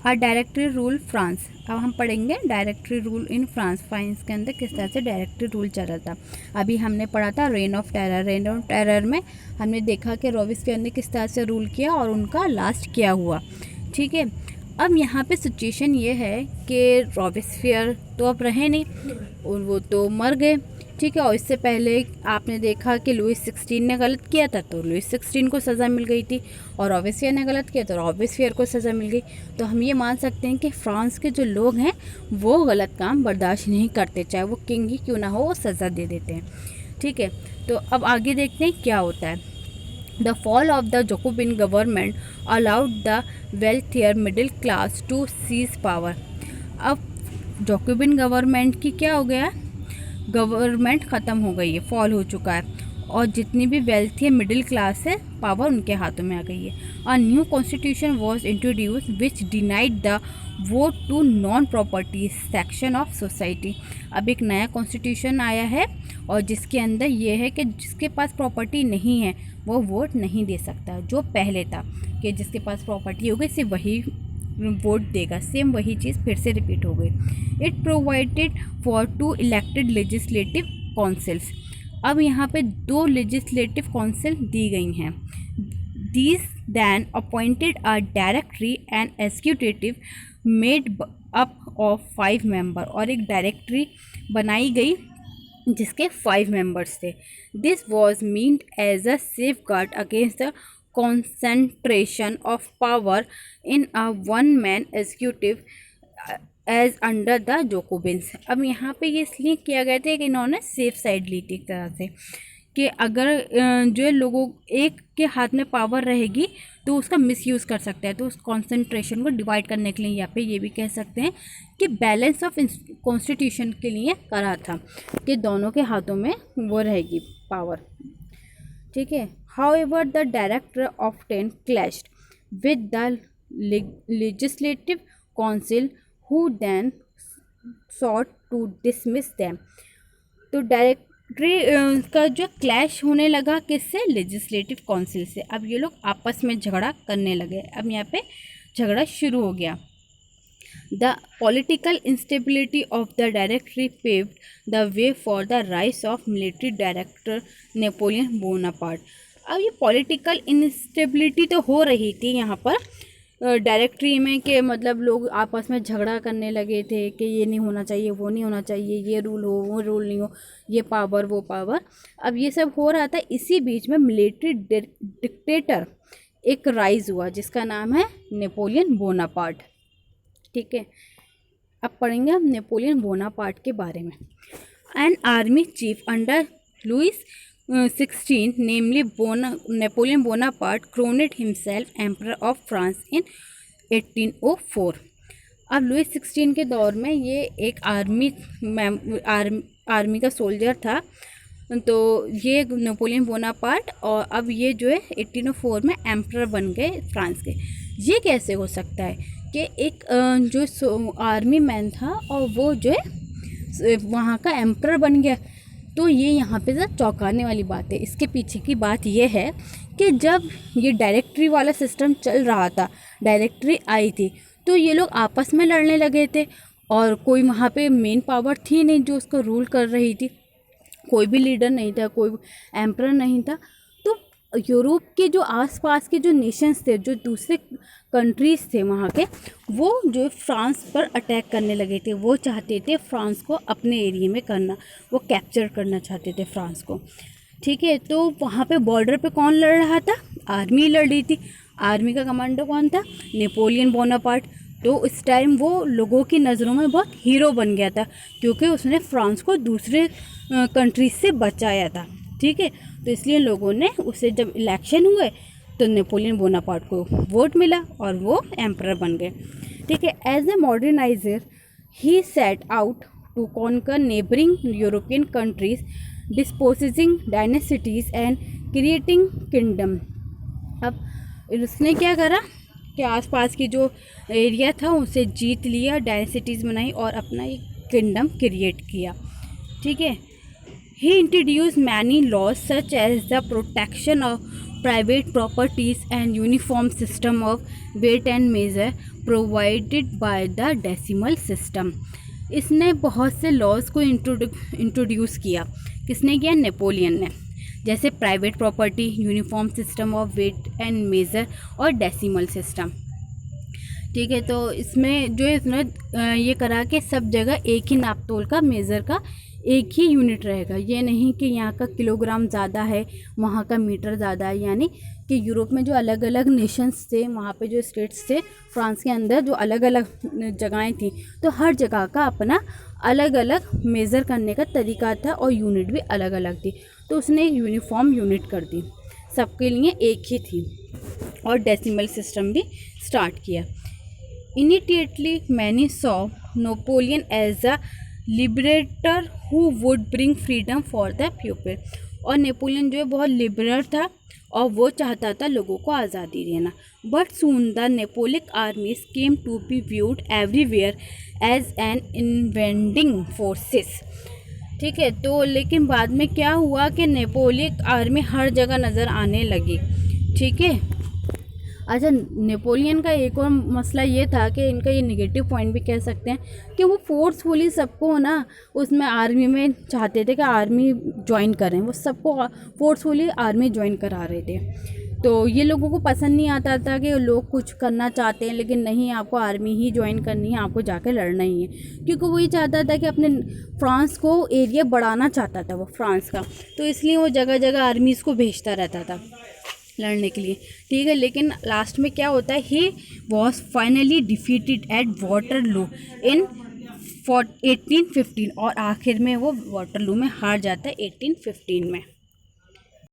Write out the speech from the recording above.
A directory rule France. अब हम पढ़ेंगे directory rule in France. France के अंदर किस तरह से डायरेक्टरी रूल चल रहा था। अभी हमने पढ़ा था rain of terror. Rain of terror में हमने देखा कि रॉबेस्पियर ने किस तरह से रूल किया और उनका लास्ट क्या हुआ। ठीक है, अब यहाँ पे सिचुएशन ये है कि रॉबेस्पियर तो अब रहे नहीं और वो तो मर गए। ठीक है, और इससे पहले आपने देखा कि लुइस 16 ने गलत किया था तो लुइस 16 को सज़ा मिल गई थी, और रॉबेस्पियर ने गलत किया तो रॉबेस्पियर को सज़ा मिल गई। तो हम ये मान सकते हैं कि फ्रांस के जो लोग हैं वो गलत काम बर्दाश्त नहीं करते, चाहे वो किंग ही क्यों ना हो, वो सज़ा दे देते हैं। ठीक है, तो अब आगे देखते हैं क्या होता है। The fall of the Jacobin government allowed the wealthier middle class to seize power. अब जैकोबिन गवर्नमेंट की क्या हो गया, गवर्नमेंट ख़त्म हो गई है, फॉल हो चुका है, और जितनी भी वेल्थी है मिडिल क्लास है पावर उनके हाथों में आ गई है। A new constitution was introduce which denied the vote to non property section of society. अब एक नया कॉन्स्टिट्यूशन आया है और जिसके अंदर ये है कि जिसके पास प्रॉपर्टी नहीं है वो वोट नहीं दे सकता। जो पहले था कि जिसके पास प्रॉपर्टी हो गई सिर्फ वही वोट देगा, सेम वही चीज़ फिर से रिपीट हो गई। It provided for 2 elected legislative councils. अब यहाँ पे 2 लेजिस्लेटिव काउंसिल दी गई हैं। These then appointed a directory and executive made up of 5 member, और एक डायरेक्टरी बनाई गई जिसके 5 मेंबर्स थे। This was meant as a safeguard against the concentration of power in a one-man executive as under the Jacobins। अब यहाँ पे ये इसलिए किया गया था कि इन्होंने सेफ साइड ली थी एक तरह से, कि अगर जो लोगों एक के हाथ में पावर रहेगी तो उसका मिसयूज़ कर सकता है। तो उस कॉन्सेंट्रेशन को डिवाइड करने के लिए यहाँ पे ये भी कह सकते हैं कि बैलेंस ऑफ कॉन्स्टिट्यूशन के लिए करा था कि दोनों के हाथों में वो रहेगी पावर। ठीक है, however the director often clashed with the legislative council who then sought to dismiss them। तो डायरेक्टरी का जो क्लैश होने लगा किससे, लेजिस्लेटिव काउंसिल से। अब ये लोग आपस में झगड़ा करने लगे। अब यहाँ पे झगड़ा शुरू हो गया। The political instability of the directory paved the way for the rise of military director Napoleon Bonaparte। अब ये पॉलिटिकल इंस्टेबिलिटी तो हो रही थी यहाँ पर डायरेक्टरी में, कि मतलब लोग आपस में झगड़ा करने लगे थे कि ये नहीं होना चाहिए, वो नहीं होना चाहिए, ये रूल हो, वो रूल नहीं हो, ये पावर, वो पावर। अब ये सब हो रहा था। इसी बीच में मिलिट्री डिक्टेटर एक राइज हुआ जिसका नाम है नेपोलियन बोनापार्ट। ठीक है, अब पढ़ेंगे हम नेपोलियन बोनापार्ट के बारे में। An army chief under Louis 16 namely Napoleon Bonaparte crowned himself emperor of France in 1804। अब लुइस 16 के दौर में ये एक आर्मी का सोल्जर था, तो ये नेपोलियन बोनापार्ट, और अब ये जो है 1804 में एम्परर बन गए फ्रांस के। ये कैसे हो सकता है कि एक जो आर्मी मैन था और वो जो है वहाँ का एम्परर बन गया। तो ये यहाँ पे ज़रा चौंकाने वाली बात है। इसके पीछे की बात ये है कि जब ये डायरेक्टरी वाला सिस्टम चल रहा था, डायरेक्टरी आई थी, तो ये लोग आपस में लड़ने लगे थे और कोई वहाँ पे मेन पावर थी नहीं जो उसको रूल कर रही थी। कोई भी लीडर नहीं था, कोई एम्परर नहीं था। तो यूरोप के जो आसपास के जो नेशंस थे, जो दूसरे कंट्रीज़ थे वहाँ के, वो जो फ्रांस पर अटैक करने लगे थे। वो चाहते थे फ्रांस को अपने एरिया में करना, वो कैप्चर करना चाहते थे फ्रांस को। ठीक है, तो वहाँ पे बॉर्डर पे कौन लड़ रहा था, आर्मी लड़ रही थी। आर्मी का कमांडर कौन था, नेपोलियन बोनापार्ट। तो इस टाइम वो लोगों की नज़रों में बहुत हीरो बन गया था क्योंकि उसने फ्रांस को दूसरे कंट्रीज से बचाया था। ठीक है, तो इसलिए लोगों ने उसे, जब इलेक्शन हुए तो नेपोलियन बोनापार्ट को वोट मिला और वो एम्परर बन गए। ठीक है, as a moderniser he set out to conquer neighbouring European countries, disposing dynasties and creating kingdom. अब उसने क्या करा कि आसपास की जो एरिया था उसे जीत लिया, डायनेसिटीज़ बनाई और अपना एक किंगडम क्रिएट किया। ठीक है, he introduced many laws such as the protection of private properties and uniform system of weight and measure, provided by the decimal system. इसने बहुत से लॉज को इंट्रोड्यूस किया। किसने किया? नेपोलियन ने। जैसे private property, uniform system of weight and measure और डेसिमल सिस्टम। ठीक है, तो इसमें जो इसने ये करा कि सब जगह एक ही नापतोल का, मेज़र का एक ही यूनिट रहेगा। ये नहीं कि यहाँ का किलोग्राम ज़्यादा है, वहाँ का मीटर ज़्यादा है। यानी कि यूरोप में जो अलग अलग नेशंस थे, वहाँ पे जो स्टेट्स थे, फ्रांस के अंदर जो अलग अलग जगहें थी, तो हर जगह का अपना अलग अलग मेज़र करने का तरीका था और यूनिट भी अलग अलग थी। तो उसने एक यूनिफॉर्म यूनिट कर दी, सबके लिए एक ही थी, और डेसिमल सिस्टम भी स्टार्ट किया। Immediately many saw Napoleon as a liberator who would bring freedom for the people. और नेपोलियन जो है बहुत लिबरल था और वो चाहता था लोगों को आज़ादी देना। But soon the Napoleonic armies came to be viewed everywhere as an invading forces. ठीक है, तो लेकिन बाद में क्या हुआ कि नेपोलिक आर्मी हर जगह नज़र आने लगी। ठीक है, अच्छा, नेपोलियन का एक और मसला ये था कि इनका ये नेगेटिव पॉइंट भी कह सकते हैं कि वो फोर्सफुली सबको ना उसमें आर्मी में चाहते थे कि आर्मी ज्वाइन करें। वो सबको फोर्सफुली आर्मी ज्वाइन करा रहे थे। तो ये लोगों को पसंद नहीं आता था कि लोग कुछ करना चाहते हैं लेकिन नहीं, आपको आर्मी ही ज्वाइन करनी है, आपको जाके लड़ना ही है। क्योंकि वो ये चाहता था कि अपने फ्रांस को एरिया बढ़ाना चाहता था वो फ्रांस का, तो इसलिए वो जगह जगह आर्मीज़ को भेजता रहता था लड़ने के लिए। ठीक है, लेकिन लास्ट में क्या होता है, he was finally defeated at Waterloo in 1815, और आखिर में वो वाटरलू में हार जाता है 1815 में।